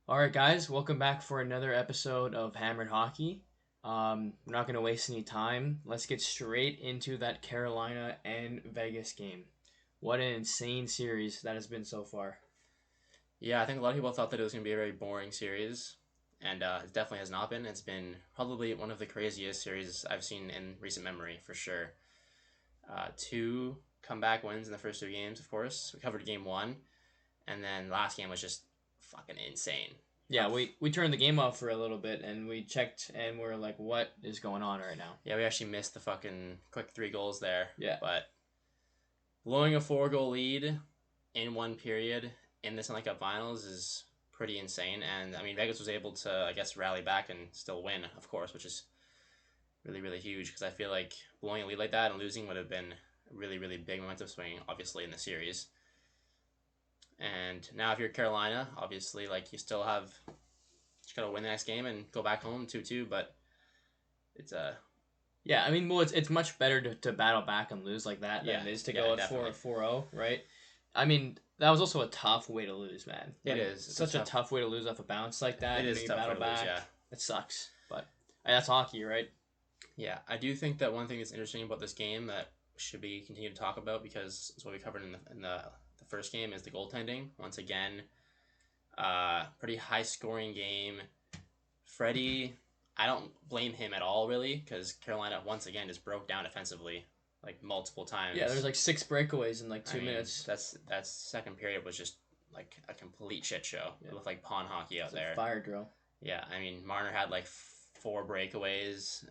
All right, guys, welcome back for another episode of Hamrin Hockey. We're not going to waste any time. Let's get straight into that Carolina and Vegas game. What an insane series that has been so far. Yeah, I think a lot of people thought that it was going to be a very boring series, and it definitely has not been. It's been probably one of the craziest series I've seen in recent memory, for sure. Two comeback wins in the first two games, of course. We covered game one, and then last game was just fucking insane. Yeah, we turned the game off for a little bit and we checked and we're like, what is going on right now? Yeah, we actually missed the fucking quick three goals there. Yeah. But blowing a 4 goal lead in one period in the Stanley Cup Finals is pretty insane. And I mean, Vegas was able to, I guess, rally back and still win, of course, which is really, really huge because I feel like blowing a lead like that and losing would have been a really, really big momentum swing, obviously, in the series. And now, if you're Carolina, obviously, like you still have, you got to win the next game and go back home 2-2, but it's a. Yeah, I mean, well, it's much better to battle back and lose like that than it is to go at definitely. 4-0, right? I mean, that was also a tough way to lose, man. It is. It's such a tough way to lose off a bounce like that. It is you tough battle way to lose, back. yeah. It sucks, but that's hockey, right? Yeah, I do think that one thing that's interesting about this game that should be continued to talk about because it's what we covered in the first game is the goaltending. Once again, pretty high scoring game. Freddie, I don't blame him at all really because Carolina once again just broke down defensively like multiple times. Yeah, there's like 6 breakaways in like 2 minutes. That second period was just like a complete shit show. Yeah. It looked like pawn hockey out there. Fire drill. Yeah, I mean Marner had like 4 breakaways.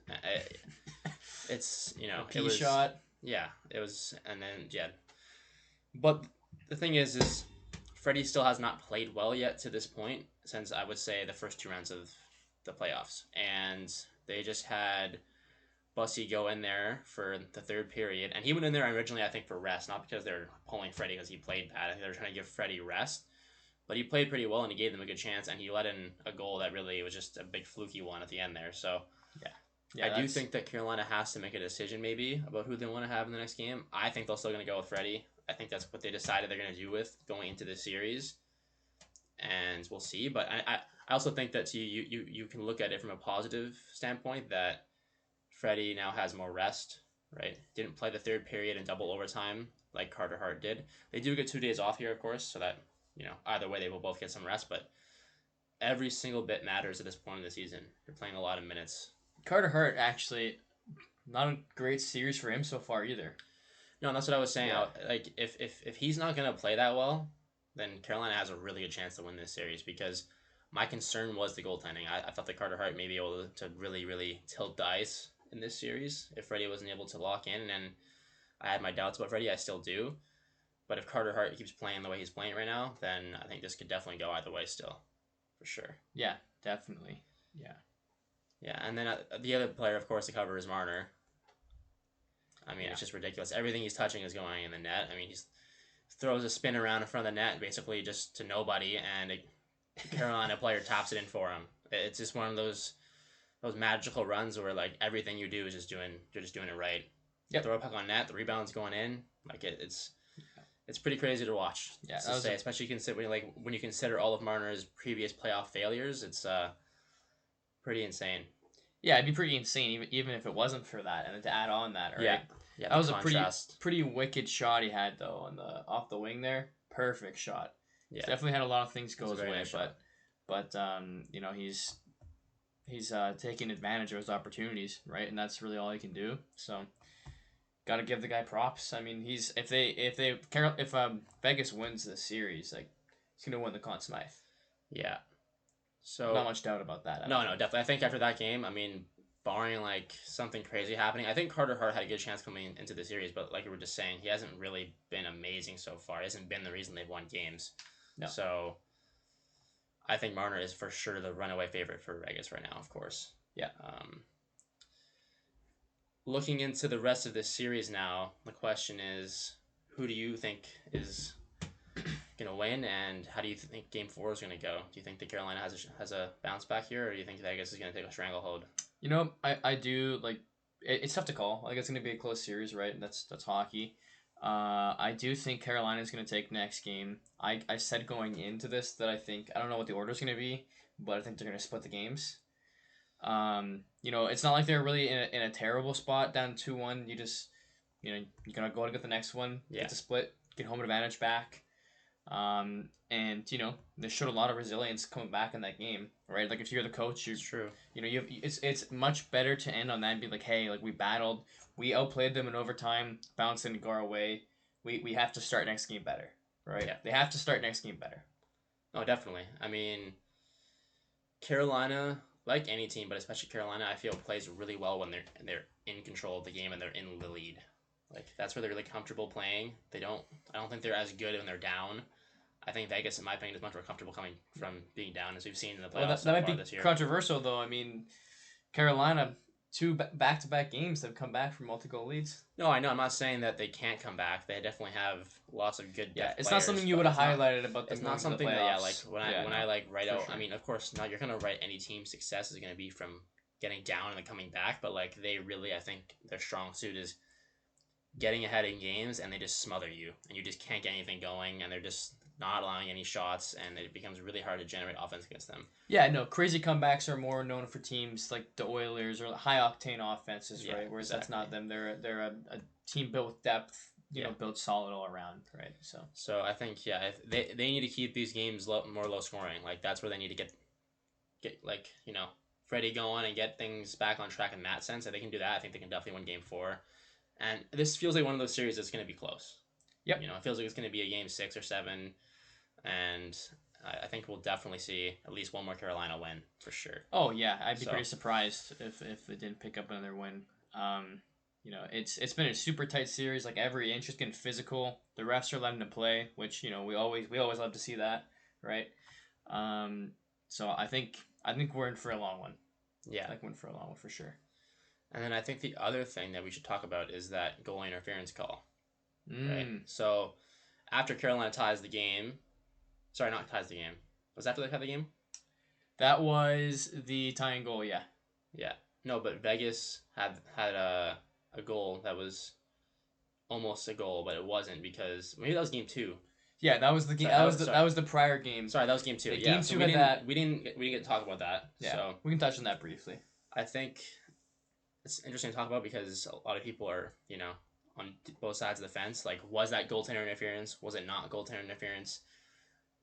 It's it was shot. Yeah, it was, and then yeah. But the thing is Freddie still has not played well yet to this point since I would say the first two rounds of the playoffs, and they just had Bussy go in there for the third period, and he went in there originally I think for rest, not because they're pulling Freddie because he played bad. I think they were trying to give Freddie rest. But he played pretty well and he gave them a good chance and he let in a goal that really was just a big fluky one at the end there. So I do think that Carolina has to make a decision maybe about who they want to have in the next game. I think they're still going to go with Freddie. I think that's what they decided they're going to do with going into this series. And we'll see. But I also think that you can look at it from a positive standpoint that Freddie now has more rest, right? Didn't play the third period in double overtime like Carter Hart did. They do get 2 days off here, of course, so that either way they will both get some rest, but every single bit matters at this point in the season. You're playing a lot of minutes. Carter Hart actually not a great series for him so far either. No, and that's what I was saying. Yeah. Like if he's not gonna play that well, then Carolina has a really good chance to win this series because my concern was the goaltending. I thought that Carter Hart may be able to really, really tilt the ice in this series if Freddie wasn't able to lock in, and I had my doubts about Freddie. I still do. But if Carter Hart keeps playing the way he's playing right now, then I think this could definitely go either way still. For sure. Yeah, definitely. Yeah. Yeah, and then the other player, of course, to cover is Marner. I mean, It's just ridiculous. Everything he's touching is going in the net. I mean, he throws a spin around in front of the net basically just to nobody, and a Carolina player taps it in for him. It's just one of those magical runs where like everything you do is you're just doing it right. Yep. Throw a puck on net, the rebound's going in. Like it's pretty crazy to watch. Yeah, especially when you consider all of Marner's previous playoff failures. It's pretty insane. Yeah, it'd be pretty insane even if it wasn't for that, and then to add on that, right? Yeah. That was contrast. A pretty wicked shot he had though on the off the wing there. Perfect shot. Yeah, he's definitely had a lot of things go his way, nice but he's taking advantage of his opportunities, right? And that's really all he can do. So. Got to give the guy props. I mean, if Vegas wins this series, like he's gonna win the Conn Smythe. Yeah. So not much doubt about that. No, definitely. I think after that game, I mean, barring like something crazy happening, I think Carter Hart had a good chance coming into the series. But like we were just saying, he hasn't really been amazing so far. He hasn't been the reason they've won games. No. So I think Marner is for sure the runaway favorite for Vegas right now. Of course. Yeah. Looking into the rest of this series now, the question is, who do you think is going to win, and how do you think Game 4 is going to go? Do you think that Carolina has a bounce back here, or do you think Vegas is going to take a stranglehold? I do, like, it's tough to call. Like, it's going to be a close series, right? That's hockey. I do think Carolina's going to take next game. I said going into this that I don't know what the order's going to be, but I think they're going to split the games. It's not like they're really in a terrible spot down 2-1. You're going to go to get the next one, get the split, get home advantage back. And they showed a lot of resilience coming back in that game, right? Like if you're the coach, It's true. It's much better to end on that and be like, hey, like we battled, we outplayed them in overtime, bounced in, go our way. We have to start next game better, right? Yeah. They have to start next game better. Oh, definitely. I mean, Carolina, like any team, but especially Carolina, I feel plays really well when they're in control of the game and they're in the lead. Like that's where they're really comfortable playing. I don't think they're as good when they're down. I think Vegas, in my opinion, is much more comfortable coming from being down, as we've seen in the playoffs that might far be this year. controversial, though. I mean, Carolina, 2 back-to-back games have come back from multi-goal leads. No, I know. I'm not saying that they can't come back. They definitely have lots of good depth it's players, not something you would have highlighted about them. It's not something that, like when I like write out. Sure. I mean, of course, not. You're gonna write any team's success is gonna be from getting down and then coming back, but like they really, I think their strong suit is getting ahead in games and they just smother you and you just can't get anything going and they're just not allowing any shots and it becomes really hard to generate offense against them. Yeah, no, crazy comebacks are more known for teams like the Oilers or high octane offenses, right? Whereas that's not them. They're a team built with depth, built solid all around, right? So I think they need to keep these games more low scoring. Like that's where they need to get like Freddie going and get things back on track in that sense. If they can do that, I think they can definitely win Game 4. And this feels like one of those series that's going to be close. Yep. It feels like it's going to be a Game 6 or 7, and I think we'll definitely see at least one more Carolina win for sure. Oh yeah, I'd be pretty surprised if it didn't pick up another win. It's been a super tight series. Like every inch is getting physical. The refs are letting them play, which we always love to see that, right? So I think we're in for a long one. Yeah, we're in for a long one for sure. And then I think the other thing that we should talk about is that goalie interference call. Right. So after Carolina ties the game, sorry, not ties the game. Was after they tied the game? That was the tying goal. Yeah. Yeah. No, but Vegas had a goal that was almost a goal, but it wasn't because maybe that was Game 2. Yeah, that was the game. That was the prior game. Sorry, that was Game 2. Yeah, Game 2 so had that. We didn't get to talk about that. Yeah, so we can touch on that briefly. I think it's interesting to talk about because a lot of people are on both sides of the fence. Like, was that goaltender interference? Was it not goaltender interference?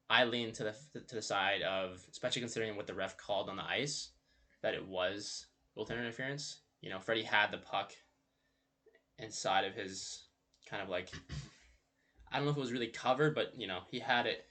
I lean to the side of, especially considering what the ref called on the ice, that it was goaltender interference. Freddie had the puck inside of his kind of like, I don't know if it was really covered, but he had it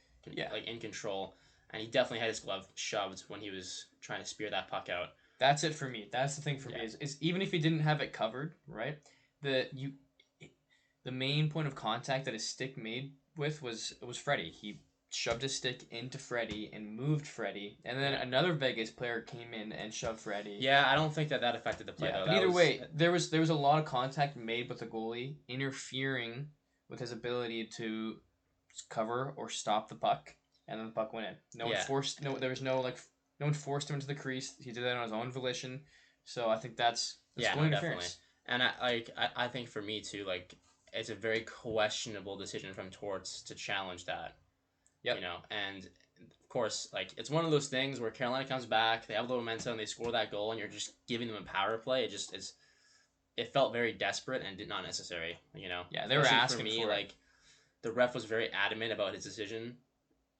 like in control, and he definitely had his glove shoved when he was trying to spear that puck out. That's it for me. That's the thing for me is even if he didn't have it covered, right? The main point of contact that his stick made with was Freddie. He shoved his stick into Freddie and moved Freddie, and then another Vegas player came in and shoved Freddie. Yeah, I don't think that affected the play. Yeah, but either way, there was a lot of contact made with the goalie, interfering with his ability to cover or stop the puck, and then the puck went in. No one forced him into the crease. He did that on his own volition. So I think that's goalie interference. Definitely. And I think for me too, like it's a very questionable decision from Torts to challenge that. Yep. And of course, like it's one of those things where Carolina comes back, they have a little momentum, they score that goal, and you're just giving them a power play. It just is. It felt very desperate and not necessary. Yeah, they were asking for me. Like the ref was very adamant about his decision,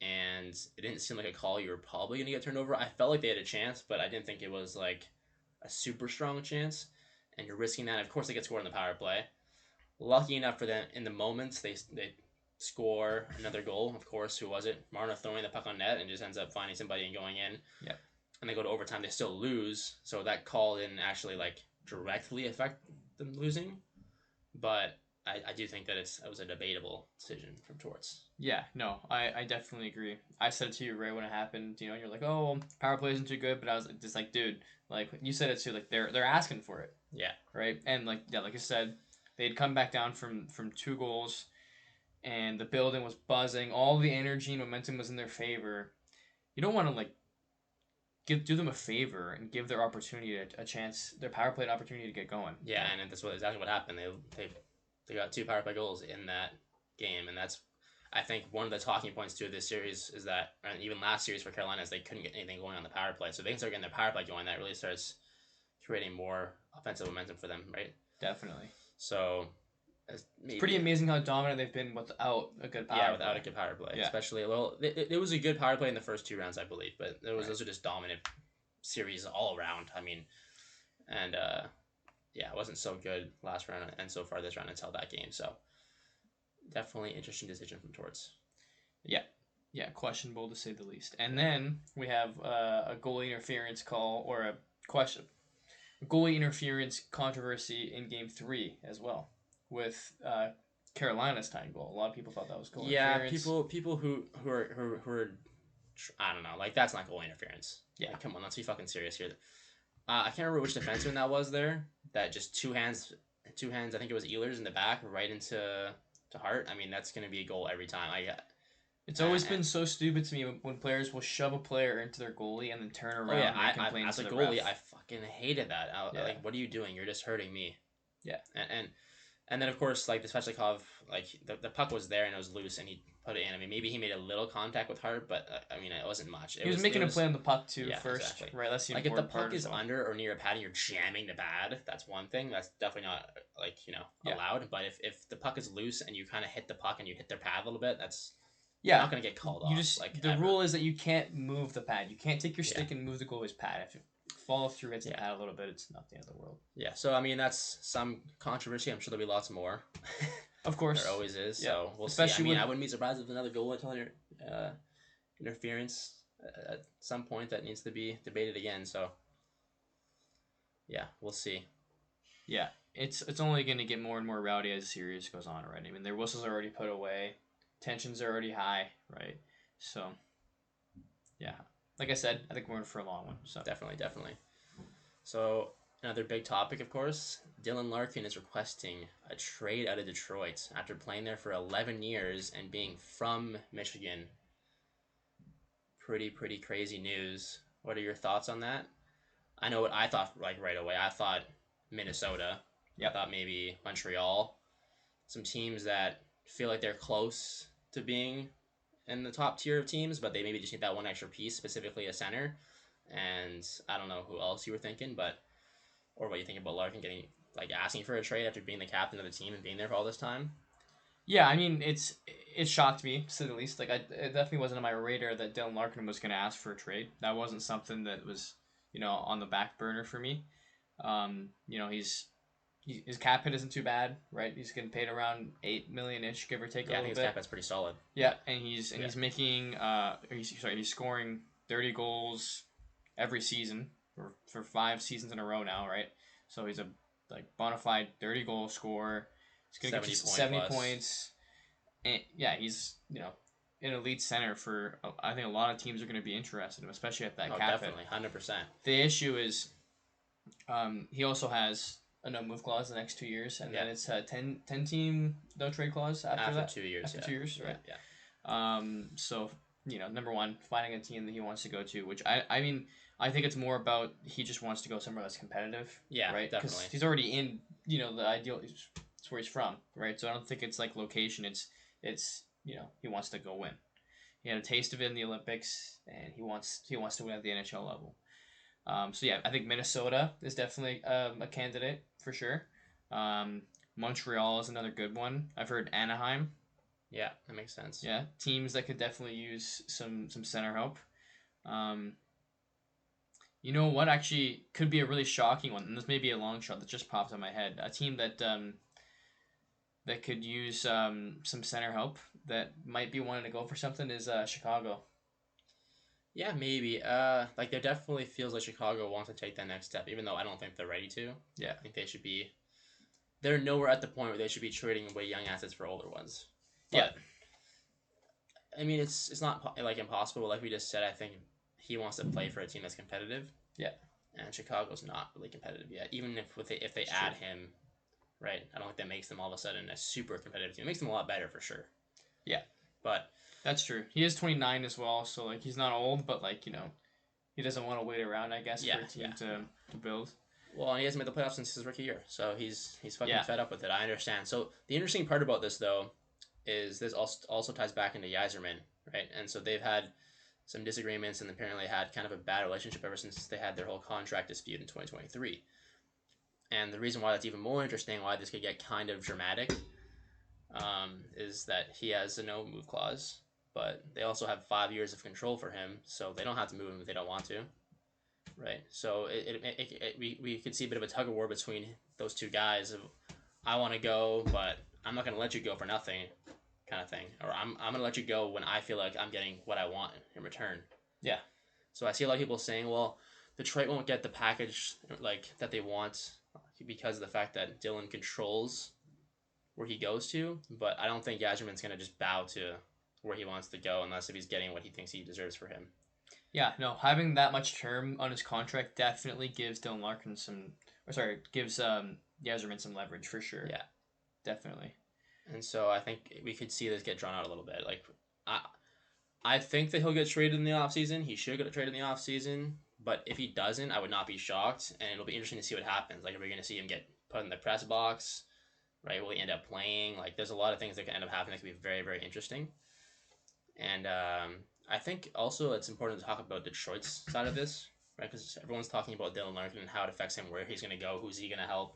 and it didn't seem like a call you were probably gonna get turned over. I felt like they had a chance, but I didn't think it was like a super strong chance. And you're risking that. Of course, they get scored on the power play. Lucky enough for them, in the moments they score another goal. Of course, who was it? Marner throwing the puck on net and just ends up finding somebody and going in. Yeah. And they go to overtime. They still lose. So that call didn't actually like directly affect them losing. But I do think that it was a debatable decision from Torts. Yeah, no, I definitely agree. I said it to you right when it happened, and you're like, oh, power play isn't too good, but I was just like, dude, like you said it too, like they're asking for it. Yeah. Right? And like I said, they'd come back down from 2 goals, and the building was buzzing. All the energy and momentum was in their favor. You don't want to like do them a favor and give their opportunity a chance, their power play an opportunity to get going. Yeah, and that's exactly what happened. They got 2 power play goals in that game, and that's, I think, one of the talking points to this series is that, and even last series for Carolina, is they couldn't get anything going on the power play. So they can start getting their power play going. That really starts creating more offensive momentum for them, right? Definitely. So it's pretty amazing how dominant they've been without a good power play. Without a good power play. Yeah. Especially, well, it was a good power play in the first 2 rounds, I believe, but those are just dominant series all around. I mean, and it wasn't so good last round and so far this round until that game. So definitely interesting decision from Torts. Yeah, questionable to say the least. And then we have a goalie interference call, or a goalie interference controversy in Game 3 as well, with Carolina's tying goal. A lot of people thought that was goal interference. People who are, I don't know, like, that's not goal interference. Yeah, like, come on, let's be fucking serious here. I can't remember which defenseman that was there. That just two hands. I think it was Ehlers in the back, right into Hart. I mean, that's gonna be a goal every time. It's always been so stupid to me when players will shove a player into their goalie and then turn around and complain as to a the goalie, ref. I fucking hated that. Like, what are you doing? You're just hurting me. Yeah. And then, of course, like, the Svechnikov, like, the puck was there and it was loose and he put it in. I mean, maybe he made a little contact with Hart, but, I mean, it wasn't much. He was making a play on the puck, too, first. Exactly. Right, that's the like, if the important puck part is under or near a pad and you're jamming the pad, that's one thing. That's definitely not, like, allowed. But if the puck is loose and you kind of hit the puck and you hit their pad a little bit, that's not going to get called off. The rule is that you can't move the pad. You can't take your stick and move the goalie's pad. If you follow through, hits the pad a little bit, it's not the end of the world. Yeah, so, I mean, that's some controversy. I'm sure there'll be lots more. Of course. There always is. Yeah. So we'll see. I mean, I wouldn't be surprised if another goal interference at some point that needs to be debated again. So, yeah, we'll see. Yeah, it's only going to get more and more rowdy as the series goes on, right? I mean, their whistles are already put away. Tensions are already high, right? So, yeah. Like I said, I think we're in for a long one. So Definitely. So, another big topic, of course, Dylan Larkin is requesting a trade out of Detroit after playing there for 11 years and being from Michigan. Pretty crazy news. What are your thoughts on that? I know what I thought, like, right away. I thought Minnesota. Yep. I thought maybe Montreal. Some teams that feel like they're close to being in the top tier of teams, but they maybe just need that one extra piece, specifically a center. And I don't know who else you were thinking, or what you think about Larkin asking for a trade after being the captain of the team and being there for all this time. Yeah, I mean, it shocked me, to say the least. Like, it definitely wasn't on my radar that Dylan Larkin was going to ask for a trade. That wasn't something that was, on the back burner for me. His cap hit isn't too bad, right? He's getting paid around $8 million-ish, give or take a little bit. I think his cap hit's pretty solid. Yeah, and he's making he's scoring 30 goals every season for 5 seasons in a row now, right? So he's a bona fide 30 goal scorer. He's gonna get 70 points, and yeah, he's an elite center for. I think a lot of teams are going to be interested in him, especially at that cap hit. Definitely, 100%. The issue is, he also has a no move clause the next 2 years, and then it's a 10 team no trade clause after that. 2 years. After 2 years, right? Yeah. So number one, finding a team that he wants to go to, which I mean, I think it's more about he just wants to go somewhere that's competitive. Yeah, right. Definitely. Because he's already in the ideal. It's where he's from, right? So I don't think it's like location. It's he wants to go win. He had a taste of it in the Olympics, and he wants to win at the NHL level. So yeah, I think Minnesota is definitely a candidate for sure. Montreal is another good one. I've heard Anaheim. Yeah, that makes sense. Yeah, teams that could definitely use some center help. You know what actually could be a really shocking one, and this may be a long shot that just popped in my head. A team that that could use some center help that might be wanting to go for something is Chicago. Yeah, maybe. There definitely feels like Chicago wants to take that next step, even though I don't think they're ready to. Yeah. I think they should be. They're nowhere at the point where they should be trading away young assets for older ones. But, yeah. I mean, it's not impossible. Like we just said, I think he wants to play for a team that's competitive. Yeah. And Chicago's not really competitive yet. Even if they add him, right? I don't think that makes them all of a sudden a super competitive team. It makes them a lot better for sure. Yeah. But that's true. He is 29 as well, so he's not old, but he doesn't want to wait around, I guess, for a team to build. Well, and he hasn't made the playoffs since his rookie year, so he's fucking Yeah, fed up with it. I understand. So the interesting part about this though is this also ties back into Yzerman, right? And so they've had some disagreements and apparently had kind of a bad relationship ever since they had their whole contract dispute in 2023. And the reason why that's even more interesting, why this could get kind of dramatic, is that he has a no move clause, but they also have 5 years of control for him, so they don't have to move him if they don't want to, right? So we could see a bit of a tug of war between those two guys of I want to go, but I'm not going to let you go for nothing, kind of thing, or I'm going to let you go when I feel like I'm getting what I want in return. yeah, So I see a lot of people saying, well, Detroit won't get the package like that they want because of the fact that Dylan controls where he goes to, but I don't think Yasherman's going to just bow to where he wants to go unless if he's getting what he thinks he deserves for him. yeah. No, having that much term on his contract definitely gives Dylan Larkin some, or sorry, gives Yzerman some leverage for sure. Yeah. Definitely. And so I think we could see this get drawn out a little bit. Like, I think that he'll get traded in the offseason. He should get traded in the offseason. But if he doesn't, I would not be shocked. And it'll be interesting to see what happens. Like, are we going to see him get put in the press box? Right? Will he end up playing? Like, there's a lot of things that can end up happening that could be very, very interesting. And I think also it's important to talk about Detroit's side of this, right? Because everyone's talking about Dylan Larkin and how it affects him, where he's going to go, who's he going to help.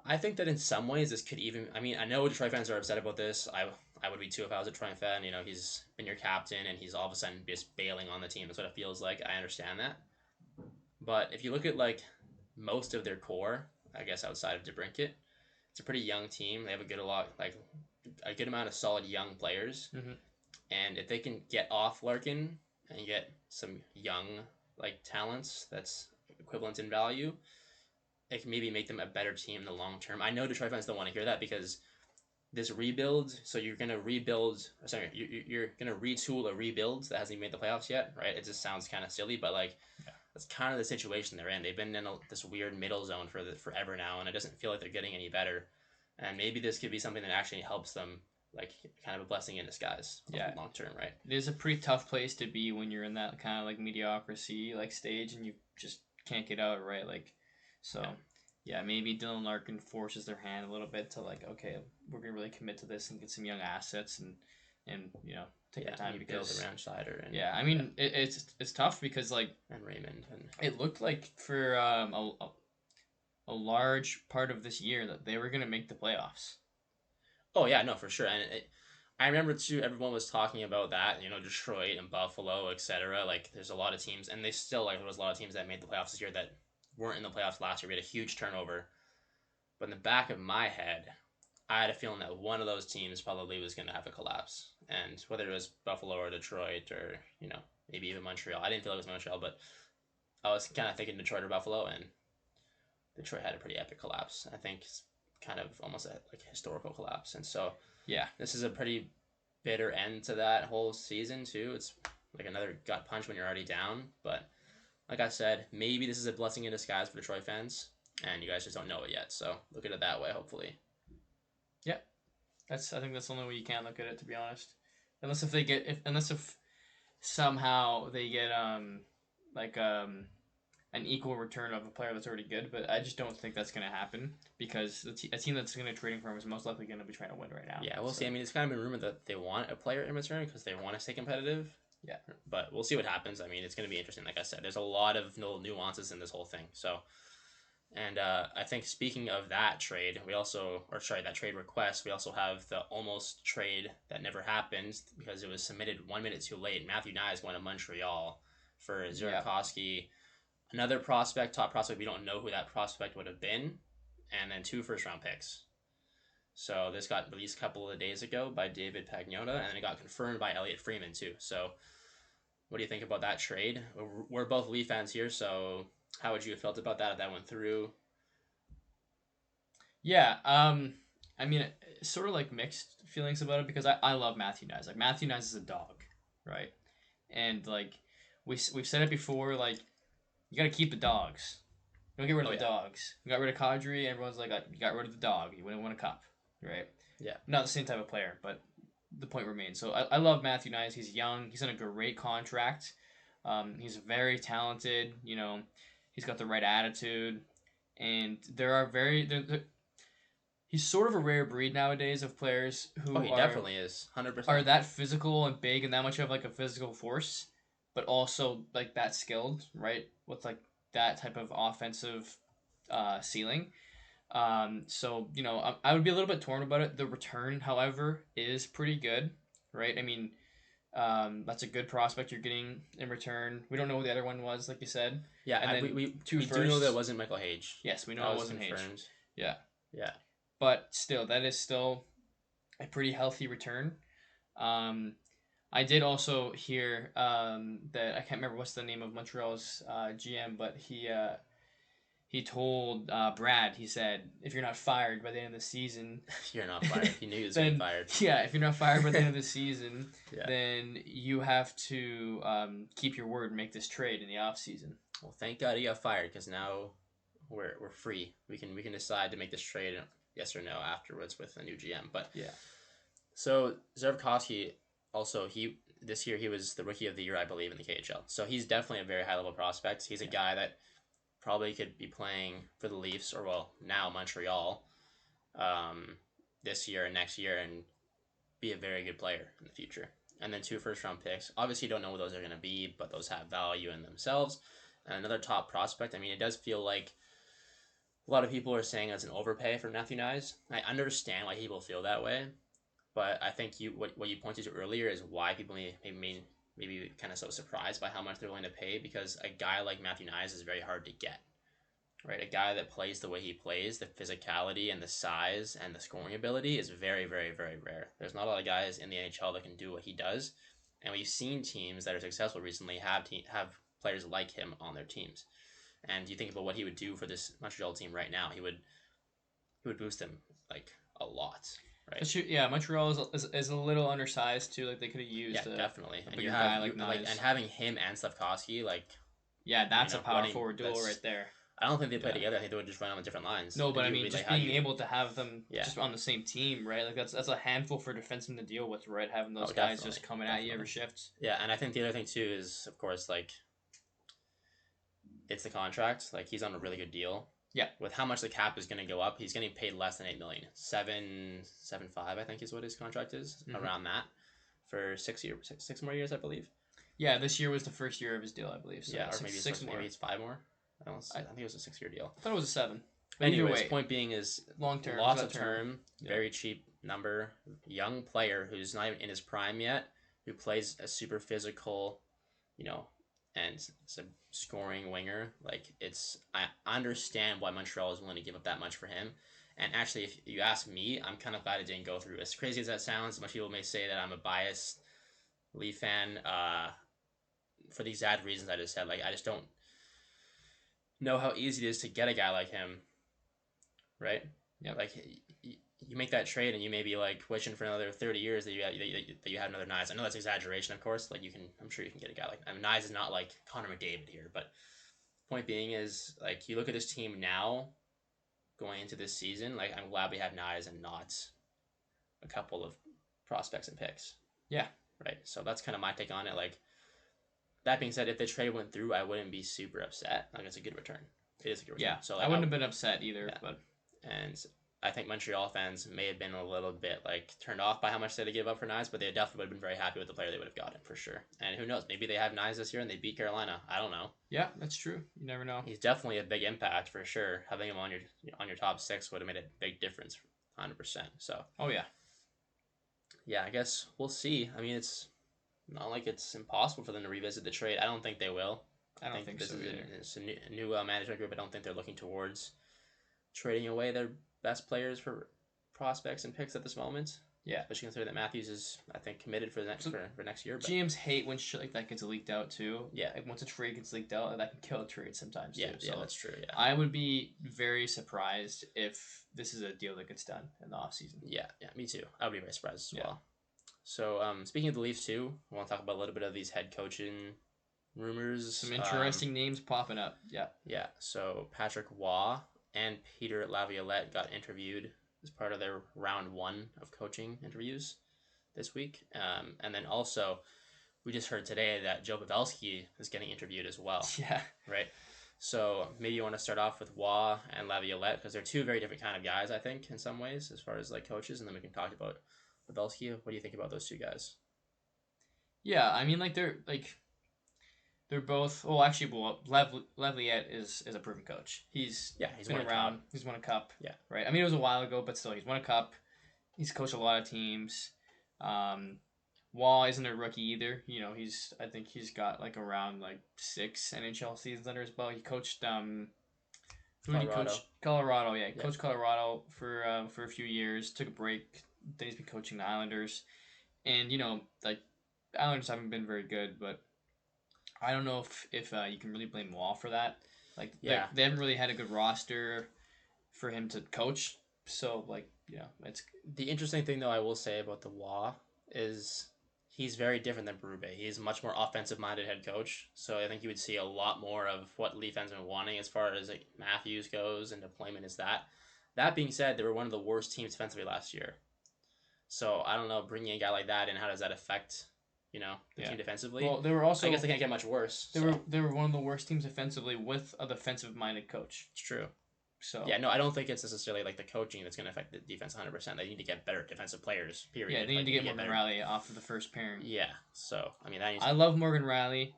I think that in some ways this could even. I mean, I know Detroit fans are upset about this. I would be too if I was a Detroit fan. You know, he's been your captain and he's all of a sudden just bailing on the team. That's what it feels like. I understand that. But if you look at like most of their core, I guess outside of DeBrincat, it's a pretty young team. They have a good amount of solid young players. Mm-hmm. And if they can get off Larkin and get some young like talents that's equivalent in value, it can maybe make them a better team in the long term. I know Detroit fans don't want to hear that because this rebuild. So you're gonna rebuild. Sorry, you're gonna retool a rebuild that hasn't even made the playoffs yet, right? It just sounds kind of silly, but like that's kind of the situation they're in. They've been in this weird middle zone for forever now, and it doesn't feel like they're getting any better. And maybe this could be something that actually helps them, like kind of a blessing in disguise, long term, right? It is a pretty tough place to be when you're in that kind of like mediocrity like stage and you just can't get out, right? Like, so. Yeah, maybe Dylan Larkin forces their hand a little bit to like, okay, we're gonna really commit to this and get some young assets and take the time because build around Sider and I mean it's tough because like and Raymond and it looked like for a large part of this year that they were gonna make the playoffs. Oh yeah, no, for sure. And I remember too. Everyone was talking about that. You know, Detroit and Buffalo, etc. Like, there's a lot of teams, and they still there was a lot of teams that made the playoffs this year that weren't in the playoffs last year. We had a huge turnover. But in the back of my head, I had a feeling that one of those teams probably was going to have a collapse. And whether it was Buffalo or Detroit or, maybe even Montreal. I didn't feel it was Montreal, but I was kind of thinking Detroit or Buffalo, and Detroit had a pretty epic collapse. I think it's kind of almost a historical collapse. And so yeah, this is a pretty bitter end to that whole season too. It's like another gut punch when you're already down. But like I said, maybe this is a blessing in disguise for Detroit fans, and you guys just don't know it yet. So look at it that way, hopefully. Yeah, I think that's the only way you can look at it, to be honest. Unless if somehow they get an equal return of a player that's already good, but I just don't think that's going to happen because a team that's going to trading for him is most likely going to be trying to win right now. Yeah, we'll see. I mean, it's kind of been rumored that they want a player in return because they want to stay competitive. Yeah, but we'll see what happens. I mean, it's going to be interesting. Like I said, there's a lot of little nuances in this whole thing. So, and I think speaking of that trade, that trade request, we also have the almost trade that never happened because it was submitted 1 minute too late. Matthew Nye is going to Montreal for Zurakovsky. Yep. Another top prospect, we don't know who that prospect would have been, and then 2 first-round picks. So this got released a couple of days ago by David Pagnotta, and then it got confirmed by Elliot Freeman too. So what do you think about that trade? We're both Leaf fans here, so how would you have felt about that if that went through? Yeah, I mean, sort of like mixed feelings about it because I love Matthew Nyes. Like, Matthew Nyes is a dog, right? And like we've said it before, like you got to keep the dogs. Don't get rid of the dogs. We got rid of Kadri. Everyone's like, you got rid of the dog. You wouldn't win a cup, right? Yeah. Not the same type of player, but the point remains. So I love Matthew Nyes. He's young. He's on a great contract. He's very talented. He's got the right attitude, and there are he's sort of a rare breed nowadays of players Oh, who he definitely is, are 100%. that physical and big and that much of like a physical force, but also like that skilled, right? With like that type of offensive ceiling. So I would be a little bit torn about it. The return, however, is pretty good, right? I mean, that's a good prospect you're getting in return. We don't know who the other one was, like you said. Yeah, And then we do know that it wasn't Michael Hage. Yes, we know That it was wasn't Hage. confirmed. Yeah, Yeah. but still, that is still a pretty healthy return. Um, I did also hear that I can't remember what's the name of Montreal's GM, but he told Brad, he said, if you're not fired by the end of the season, You're not fired. He knew he was then, getting fired. Yeah, if you're not fired by the end of the season, Yeah. then you have to keep your word and make this trade in the off season. Well, thank God he got fired, because now we're free. We can decide to make this trade, yes or no, afterwards with a new GM. But yeah. So Zervkovsky also this year he was the rookie of the year, I believe, in the KHL. So he's definitely a very high level prospect. He's a guy that probably could be playing for the Leafs, or well, now Montreal, this year and next year, and be a very good player in the future. And then 2 first-round picks. Obviously, you don't know what those are going to be, but those have value in themselves. And another top prospect. I mean, it does feel like a lot of people are saying it's an overpay for Matthew Nyes. I understand why people feel that way, but I think what you pointed to earlier is why people maybe kind of so surprised by how much they're willing to pay, because a guy like Matthew Nyes is very hard to get. Right, a guy that plays the way he plays, the physicality and the size and the scoring ability is very, very, very rare. There's not a lot of guys in the NHL that can do what he does, and we've seen teams that are successful recently have players like him on their teams. And you think about what he would do for this Montreal team right now, he would boost them like a lot. Right. Yeah, Montreal is a little undersized too. Like they could have used definitely. a And bigger guy like Nyes. and having him and Slavkovsky, like, yeah, that's a power forward duel right there. I don't think they play together. I think they would just run on different lines. No, but I mean, just being able to have them just on the same team, right? Like that's a handful for defensemen to deal with, right? Having those guys just coming at you every shift. Yeah, and I think the other thing too is, of course, like, it's the contract. Like, he's on a really good deal. Yeah. With how much the cap is going to go up, he's getting paid less than $8 million. 7.75, I think, is what his contract is, around that, for 6 more years, I believe. Yeah, this year was the first year of his deal, I believe. So yeah, or maybe six more. Maybe it's 5 more. I think it was a 6-year deal. I thought it was a 7. But anyways, point being is long term, lots of term, very cheap number, young player who's not even in his prime yet, who plays a super physical, and it's a scoring winger. Like, I understand why Montreal is willing to give up that much for him. And actually, if you ask me, I'm kind of glad it didn't go through. As crazy as that sounds, much people may say that I'm a biased Leaf fan, for the exact reasons I just said. Like, I just don't know how easy it is to get a guy like him, right? Yeah. Like, you make that trade and you may be like wishing for another 30 years that you had another Nyes. I know that's exaggeration, of course. Like, I'm sure you can get a guy like, I mean, Nyes is not like Connor McDavid here, but point being is, like, you look at this team now going into this season, like, I'm glad we have Nyes and not a couple of prospects and picks. Yeah. Right. So that's kind of my take on it. Like, that being said, if the trade went through, I wouldn't be super upset. Like, it's a good return. It is a good return. Yeah. So, like, I wouldn't have been upset either. Yeah. But and I think Montreal fans may have been a little bit, like, turned off by how much they had to give up for Nyes, but they definitely would have been very happy with the player they would have gotten, for sure. And who knows? Maybe they have Nyes this year and they beat Carolina. I don't know. Yeah, that's true. You never know. He's definitely a big impact, for sure. Having him on your top 6 would have made a big difference, 100%. So. Oh, yeah. Yeah, I guess we'll see. I mean, it's not like it's impossible for them to revisit the trade. I don't think they will. I don't think this so is either. It's a new management group. I don't think they're looking towards trading away their best players for prospects and picks at this moment. Yeah, especially considering that Matthews is, I think, committed for the next for next year. But GMs hate when shit like that gets leaked out too. Yeah, like once a trade gets leaked out, that can kill a trade sometimes. Yeah, too. So that's true. Yeah, I would be very surprised if this is a deal that gets done in the offseason. Yeah, me too. I would be very surprised as well. So, speaking of the Leafs too, I want to talk about a little bit of these head coaching rumors. Some interesting names popping up. Yeah. So Patrick Waugh and Peter Laviolette got interviewed as part of their round 1 of coaching interviews this week. And then also, we just heard today that Joe Pavelski is getting interviewed as well. Yeah. Right. So maybe you want to start off with Waugh and Laviolette because they're two very different kind of guys, I think, in some ways, as far as like coaches, and then we can talk about Pavelski. What do you think about those two guys? Yeah, I mean, like they're both. Well, actually, Levliet is a proven coach. He's Been won a around. cup. He's won a cup. Yeah, Right. I mean, it was a while ago, but still, he's won a cup. He's coached a lot of teams. Um, Wall isn't a rookie either. I think he's got like around like 6 NHL seasons under his belt. He coached who did he Colorado. coach? Colorado. Yeah, he Yeah. coached Colorado for a few years. Took a break. Then he's been coaching the Islanders, and like the Islanders haven't been very good, but I don't know if you can really blame Wall for that. Like Yeah. they haven't really had a good roster for him to coach. So like it's The interesting thing though I will say about the Waugh is he's very different than Berube. He's a much more offensive minded head coach. So I think you would see a lot more of what Leaf fans have been wanting as far as like Matthews goes and deployment is that. That being said, they were one of the worst teams defensively last year. So I don't know, bringing a guy like that in, how does that affect, the team defensively? Well, they were also. I guess they can't get much worse. They were one of the worst teams defensively with a defensive minded coach. It's true. So yeah, no, I don't think it's necessarily like the coaching that's going to affect the defense 100%. They need to get better defensive players. Period. Yeah, they need to get Morgan better. Riley off of the first pairing. Yeah, so I mean, I love Morgan Riley.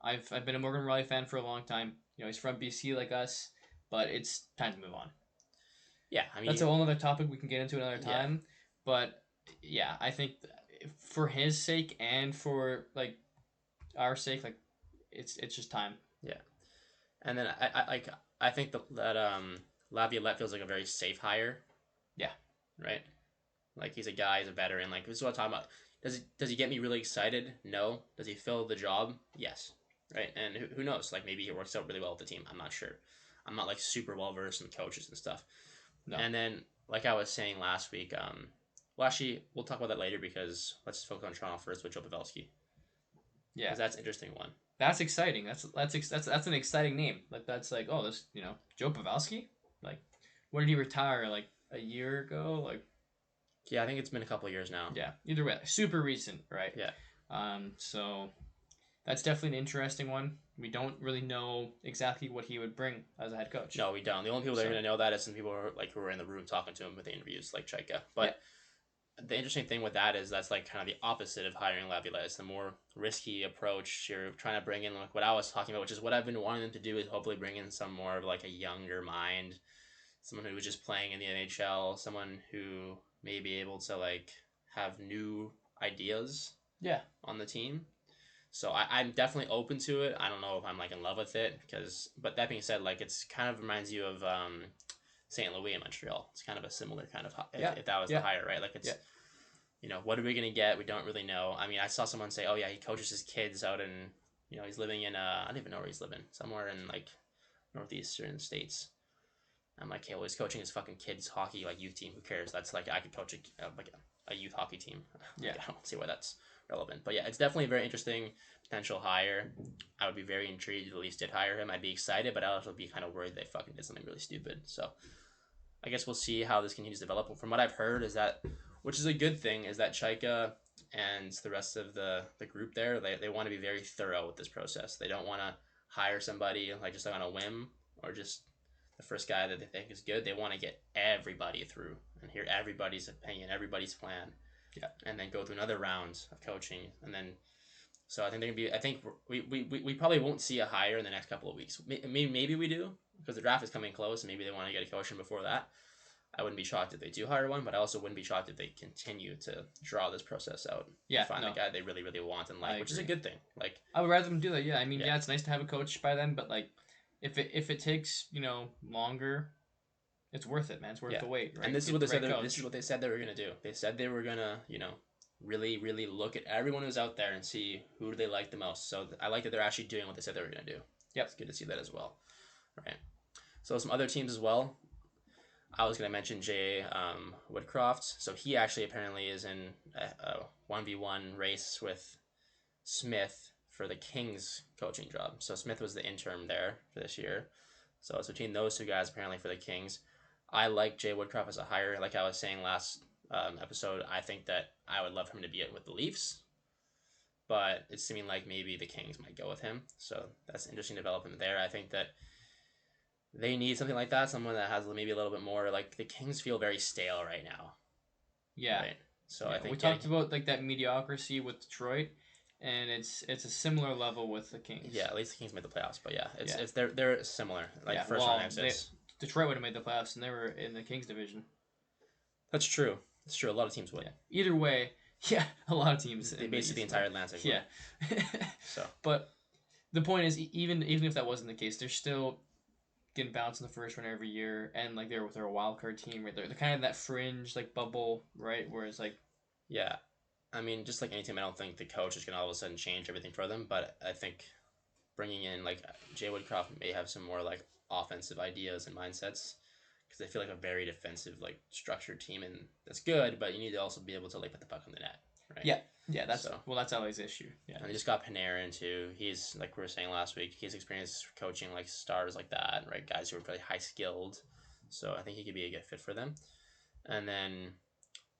I've been a Morgan Riley fan for a long time. He's from BC like us, but it's time to move on. Yeah, I mean that's a whole other topic we can get into another time. Yeah. But yeah, I think for his sake and for like our sake, like it's just time. Yeah, and then I think that Laviolette feels like a very safe hire. Yeah. Right. Like he's a guy, he's a veteran. Like this is what I'm talking about. Does he get me really excited? No. Does he fill the job? Yes. Right. And who knows? Like maybe he works out really well with the team. I'm not sure. I'm not like super well versed in coaches and stuff. No. And then like I was saying last week, well actually we'll talk about that later because let's focus on Toronto first with Joe Pavelski. Yeah. Because that's an interesting one. That's exciting. That's an exciting name. Like that's like, oh, this Joe Pavelski. Like, when did he retire? Like a year ago? Like, yeah, I think it's been a couple of years now. Yeah, either way, super recent, right? Yeah. So that's definitely an interesting one. We don't really know exactly what he would bring as a head coach. No, we don't. The only people that are going to know that is some people who were in the room talking to him with the interviews, like Chaika. But the interesting thing with that is that's like kind of the opposite of hiring Laviolette. It's the more risky approach. You're trying to bring in like what I was talking about, which is what I've been wanting them to do, is hopefully bring in some more of like a younger mind, someone who was just playing in the NHL, someone who may be able to like have new ideas on the team. So I'm definitely open to it. I don't know if I'm like in love with it but that being said, like it's kind of reminds you of St. Louis and Montreal. It's kind of a similar kind of if that was the hire, right? Like it's what are we gonna get? We don't really know. I mean, I saw someone say, oh yeah, he coaches his kids out in he's living in I don't even know where he's living, somewhere in like northeastern states. I'm like, hey, well, he's coaching his fucking kids hockey like youth team. Who cares? That's like I could coach a youth hockey team. Yeah, I don't see why that's relevant. But yeah, it's definitely a very interesting potential hire. I would be very intrigued if the Leafs did hire him. I'd be excited, but I'd also be kind of worried they fucking did something really stupid. So I guess we'll see how this continues to develop. From what I've heard is that, which is a good thing, is that Chaika and the rest of the group there, they want to be very thorough with this process. They don't want to hire somebody like just on a whim or just the first guy that they think is good. They want to get everybody through and hear everybody's opinion, everybody's plan. Yeah. And then go through another round of coaching. And then, so I think they're going to be, I think we probably won't see a hire in the next couple of weeks. Maybe we do, because the draft is coming close and maybe they want to get a coach in before that. I wouldn't be shocked if they do hire one, but I also wouldn't be shocked if they continue to draw this process out. Yeah. Find the guy they really, really want and like, which is a good thing. Like, I would rather them do that. Yeah. I mean, it's nice to have a coach by then, but like, if it takes, longer, it's worth it, man. It's worth the wait, right? And this is what they said. This is what they said they were gonna do. They said they were gonna, really, really look at everyone who's out there and see who do they like the most. So I like that they're actually doing what they said they were gonna do. Yep, it's good to see that as well. All right. So some other teams as well. I was gonna mention Jay Woodcroft. So he actually apparently is in a 1v1 race with Smith for the Kings coaching job. So Smith was the interim there for this year. So it's between those two guys apparently for the Kings. I like Jay Woodcroft as a hire. Like I was saying last episode, I think that I would love him to be with the Leafs. But it's seeming like maybe the Kings might go with him. So that's interesting development there. I think that They need something like that, someone that has maybe a little bit more. Like the Kings feel very stale right now, Yeah, right? So I yeah. We think getting talked about like that mediocrity with Detroit, and it's a similar level with the Kings. yeah, at least the Kings made the playoffs, but yeah, Yeah, it's they're similar, like yeah. first round Well, they exits. Detroit would have made the playoffs, and they were in the Kings division. That's true. That's true. A lot of teams would. Yeah. Either way, yeah, a lot of teams They in the basically the East entire would. Atlantic would. Yeah. So But the point is, even if that wasn't the case, they're still getting bounced in the first round every year, and like they're a wild card team, right? They're kind of that fringe like bubble, right? Where it's like, yeah, I mean, just like any team, I don't think the coach is gonna all of a sudden change everything for them. But I think bringing in like Jay Woodcroft may have some more like offensive ideas and mindsets because they feel like a very defensive, like structured team, and that's good. But you need to also be able to like put the puck on the net, right? yeah, yeah, So that's always the issue. Yeah, and they just got Panarin too. He's like we were saying last week. He's experienced coaching like stars like that, right? Guys who are really high skilled. So I think he could be a good fit for them. And then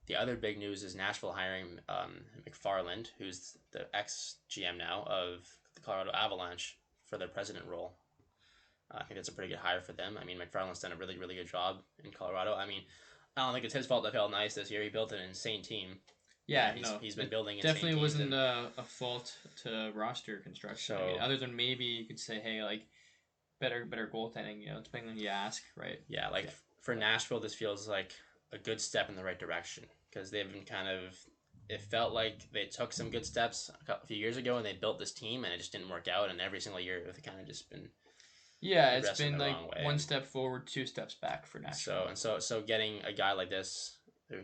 the other big news is Nashville hiring McFarland, who's the ex GM now of the Colorado Avalanche, for their president role. I think that's a pretty good hire for them. I mean, McFarland's done a really, really good job in Colorado. I mean, I don't think it's his fault they felt nice this year. He built an insane team. yeah, no, He's been it building insane definitely teams, wasn't and a fault to roster construction. I mean, so other than maybe you could say, hey, like better goaltending, depending on who you ask, right? yeah, like Yeah, for Nashville, this feels like a good step in the right direction because they've been kind of. It felt like they took some good steps a few years ago and they built this team and it just didn't work out. And every single year, they've kind of just been yeah, it's progressing been the like wrong way. one And step forward, two steps back for Nashville. so getting a guy like this who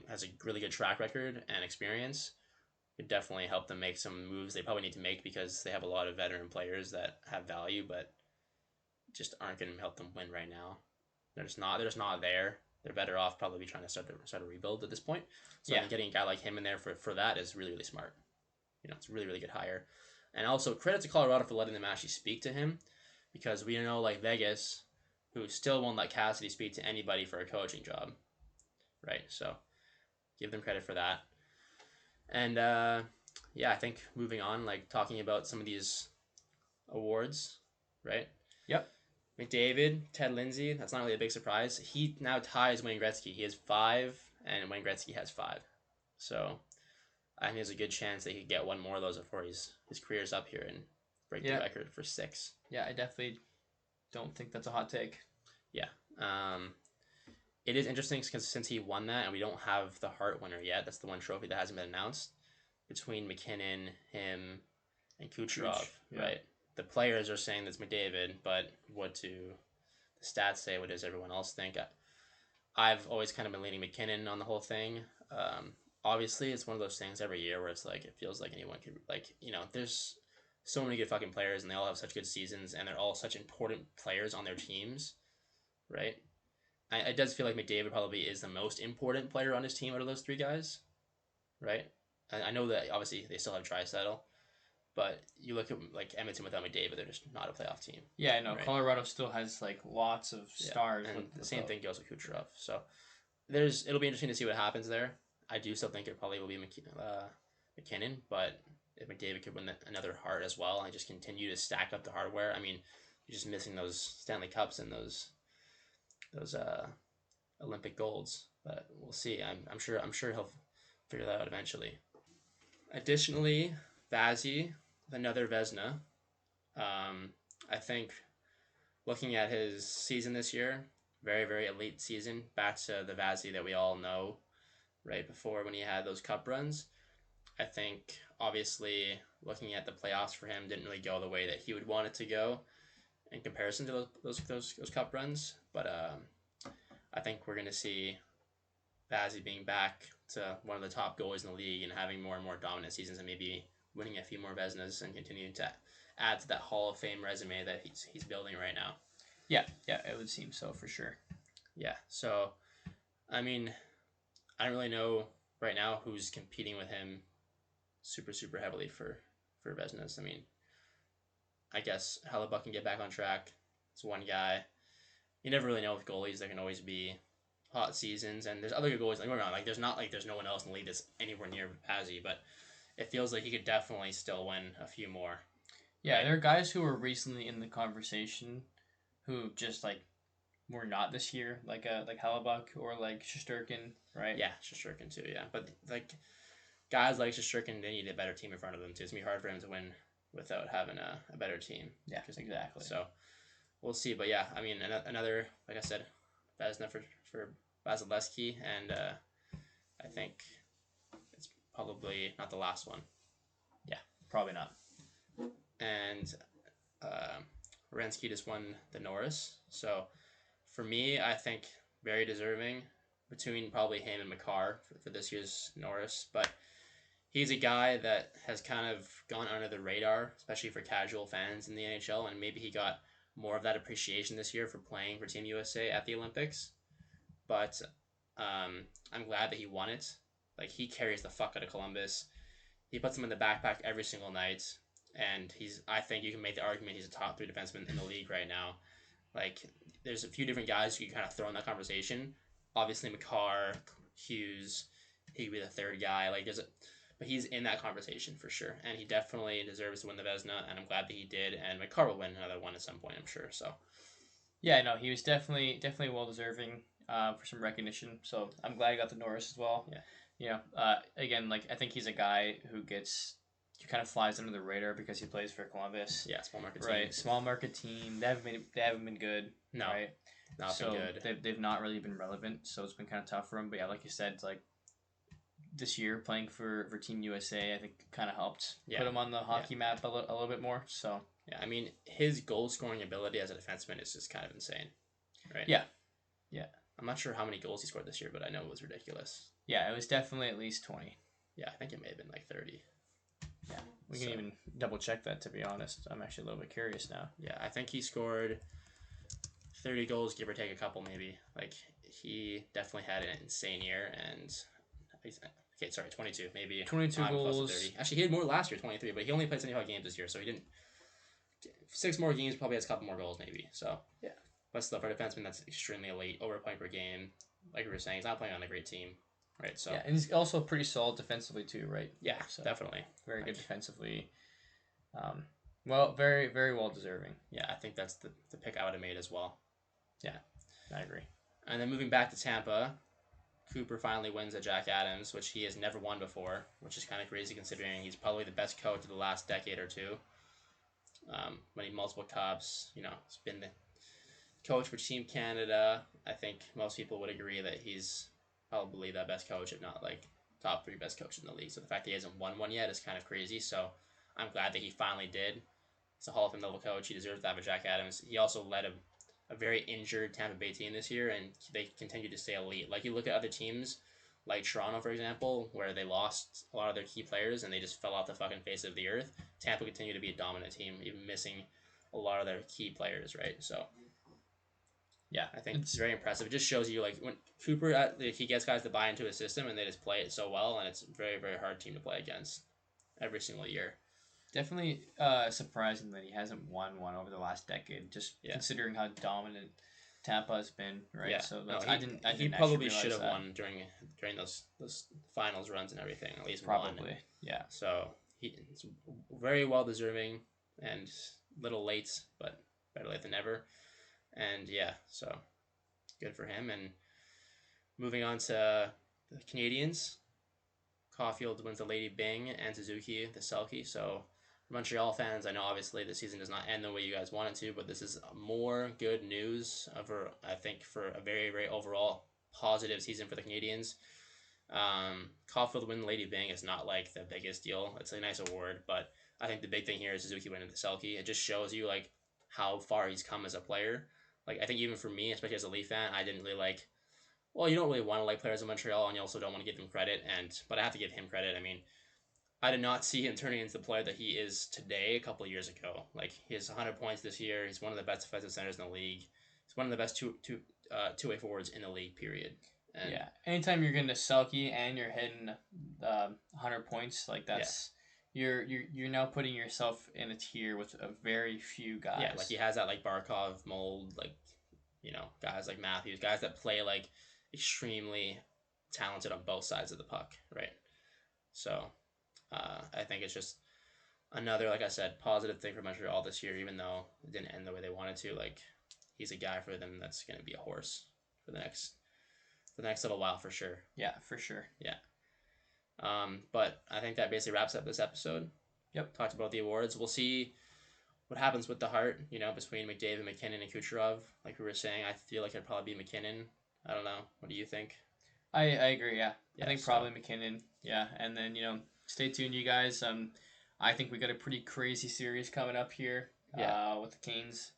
has a really good track record and experience could definitely help them make some moves they probably need to make because they have a lot of veteran players that have value but just aren't going to help them win right now. They're just not there. They're better off probably trying to start a rebuild at this point. So I Yeah, think getting a guy like him in there for that is really, really smart. It's a really, really good hire. And also credit to Colorado for letting them actually speak to him because we know like Vegas, who still won't let Cassidy speak to anybody for a coaching job. Right. So give them credit for that. And yeah, I think moving on, like talking about some of these awards, right? yep, McDavid, Ted Lindsay, that's not really a big surprise. He now ties Wayne Gretzky. He has 5, and Wayne Gretzky has 5. So I think there's a good chance they could get one more of those before his career's up here and break the yeah, record for 6. yeah. I definitely don't think that's a hot take. Yeah. It is interesting because since he won that, and we don't have the Hart winner yet, that's the one trophy that hasn't been announced, between McKinnon, him, and Kucherov, Yeah. right? The players are saying that's McDavid, but what do the stats say? What does everyone else think? I've always kind of been leaning McKinnon on the whole thing. Obviously, it's one of those things every year where it's like it feels like anyone could there's so many good fucking players and they all have such good seasons and they're all such important players on their teams, right? It does feel like McDavid probably is the most important player on his team out of those 3 guys, right? I know that obviously they still have Draisaitl, but you look at like Edmonton without McDavid, they're just not a playoff team. Yeah, I know. Right. Colorado still has like lots of stars. Yeah. And with the same those. thing goes with Kucherov. So it'll be interesting to see what happens there. I do still think it probably will be McKinnon, but if McDavid could win another Hart as well, and just continue to stack up the hardware. I mean, you're just missing those Stanley Cups and those Olympic golds, but we'll see. I'm sure he'll figure that out eventually. Additionally, Vazzy, another Vesna. I think looking at his season this year, very, very elite season, back to the Vazzy that we all know right before when he had those cup runs. I think obviously looking at the playoffs for him didn't really go the way that he would want it to go in comparison to those cup runs. But I think we're gonna see Vazzy being back to one of the top goalies in the league and having more and more dominant seasons and maybe winning a few more Vesnas and continuing to add to that Hall of Fame resume that he's building right now. Yeah, it would seem so for sure. Yeah, so I mean, I don't really know right now who's competing with him super, super heavily for Vesnas. I mean, I guess Hellebuck can get back on track. It's one guy. You never really know with goalies. There can always be hot seasons, and there's other good goalies. Like, there's not like there's no one else in the league that's anywhere near Pazzi, but it feels like he could definitely still win a few more. Yeah, Right? there are guys who were recently in the conversation who just like were not this year, like Hallebuck or like Shesterkin, right? Yeah, Shesterkin too. Yeah, but like guys like Shesterkin, they need a better team in front of them too. It's gonna be hard for him to win without having a better team. Yeah, exactly. So we'll see. But yeah, I mean, another, like I said, Vezina for Vasilevsky, and I think it's probably not the last one. Yeah, probably not. And Renski just won the Norris. So for me, I think very deserving between probably him and Makar for this year's Norris. But he's a guy that has kind of gone under the radar, especially for casual fans in the NHL, and maybe he got more of that appreciation this year for playing for Team USA at the Olympics. But I'm glad that he won it. Like, he carries the fuck out of Columbus. He puts him in the backpack every single night, and I think you can make the argument he's a top 3 defenseman in the league right now. Like, there's a few different guys you can kind of throw in that conversation. Obviously, Makar, Hughes, he could be the third guy. Like, but he's in that conversation for sure, and he definitely deserves to win the Vezina, and I'm glad that he did. And Makar will win another one at some point, I'm sure. So, yeah, no, he was definitely well deserving for some recognition. So I'm glad he got the Norris as well. Yeah. You know, again, like I think he's a guy who kind of flies under the radar because he plays for Columbus. Yeah, small market team. Right, small market team. They haven't been good. No, right? not been good. They've not really been relevant. So it's been kind of tough for him. But yeah, like you said, it's like this year playing for Team USA, I think kind of helped put him on the hockey map a little bit more. So yeah, I mean, his goal scoring ability as a defenseman is just kind of insane, right? Yeah. I'm not sure how many goals he scored this year, but I know it was ridiculous. Yeah, it was definitely at least 20. Yeah, I think it may have been like 30. Yeah, we can even double check that, to be honest. I'm actually a little bit curious now. Yeah, I think he scored 30 goals, give or take a couple maybe. Like, he definitely had an insane year, and 22 maybe. 22 goals. 30. Actually, he had more last year, 23, but he only played 75 games this year, so he didn't. 6 more games, probably has a couple more goals maybe. So yeah, but still, for a defenseman, that's extremely elite. Over a point per game, like we were saying, he's not playing on a great team, right? So yeah, and he's also pretty solid defensively too, right? Yeah, so definitely very good defensively. Well, very very well deserving. Yeah, I think that's the pick I would have made as well. Yeah, I agree. And then moving back to Tampa, Cooper finally wins at Jack Adams, which he has never won before, which is kind of crazy considering he's probably the best coach of the last decade or two. Winning multiple cups, he's been the coach for Team Canada. I think most people would agree that he's probably the best coach, if not like top 3 best coach in the league. So the fact that he hasn't won one yet is kind of crazy. So I'm glad that he finally did. He's a Hall of Fame level coach. He deserves to have a Jack Adams. He also led a very injured Tampa Bay team this year, and they continue to stay elite. Like, you look at other teams, like Toronto, for example, where they lost a lot of their key players and they just fell off the fucking face of the earth. Tampa continued to be a dominant team, even missing a lot of their key players, right? So yeah, I think it's very impressive. It just shows you, like, when Cooper, he gets guys to buy into his system and they just play it so well, and it's a very, very hard team to play against every single year. Definitely surprising that he hasn't won one over the last decade, just considering how dominant Tampa has been, right? Yeah. So he probably should have won during those finals runs and everything, at least probably one. Yeah. So he's very well deserving and little late, but better late than never. And yeah, so good for him. And moving on to the Canadians, Caulfield wins the Lady Byng and Suzuki the Selke. So for Montreal fans, I know obviously the season does not end the way you guys want it to, but this is more good news I think for a very, very overall positive season for the Canadians. Caulfield winning Lady Byng is not like the biggest deal. It's a nice award, but I think the big thing here is Suzuki winning the Selke. It just shows you like how far he's come as a player. Like, I think even for me, especially as a Leaf fan, I didn't really like. Well, you don't really want to like players in Montreal, and you also don't want to give them credit. But I have to give him credit. I mean, I did not see him turning into the player that he is today a couple of years ago. Like, he has 100 points this year. He's one of the best defensive centers in the league. He's one of the best two-way forwards in the league, period. And yeah. Anytime you're getting to Selke and you're hitting 100 points, like that's you're now putting yourself in a tier with a very few guys. Yeah, like he has that like Barkov mold, like, guys like Matthews, guys that play like extremely talented on both sides of the puck, right? So I think it's just another, like I said, positive thing for Montreal this year, even though it didn't end the way they wanted to. Like, he's a guy for them that's going to be a horse for the next little while for sure. Yeah, for sure. Yeah. But I think that basically wraps up this episode. Yep. Talked about the awards. We'll see what happens with the Hart, between McDavid, McKinnon, and Kucherov. Like we were saying, I feel like it'd probably be McKinnon. I don't know. What do you think? I agree, yeah. I think so- probably McKinnon, yeah. And then, stay tuned, you guys. I think we got a pretty crazy series coming up here with the Canes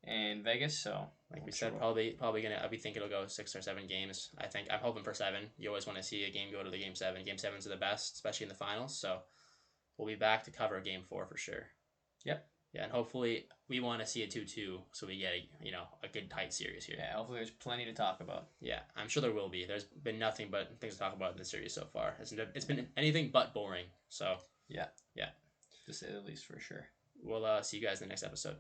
and Vegas, so like we said, probably gonna. We think it'll go 6 or 7 games. I'm hoping for 7. You always want to see a game go to the game 7. Game 7s are the best, especially in the finals. So we'll be back to cover game 4 for sure. Yep. Yeah, and hopefully we want to see a 2-2, so we get a good tight series here. Yeah, hopefully there's plenty to talk about. Yeah, I'm sure there will be. There's been nothing but things to talk about in this series so far. It's been anything but boring. So yeah, yeah, to say the least, for sure. We'll see you guys in the next episode.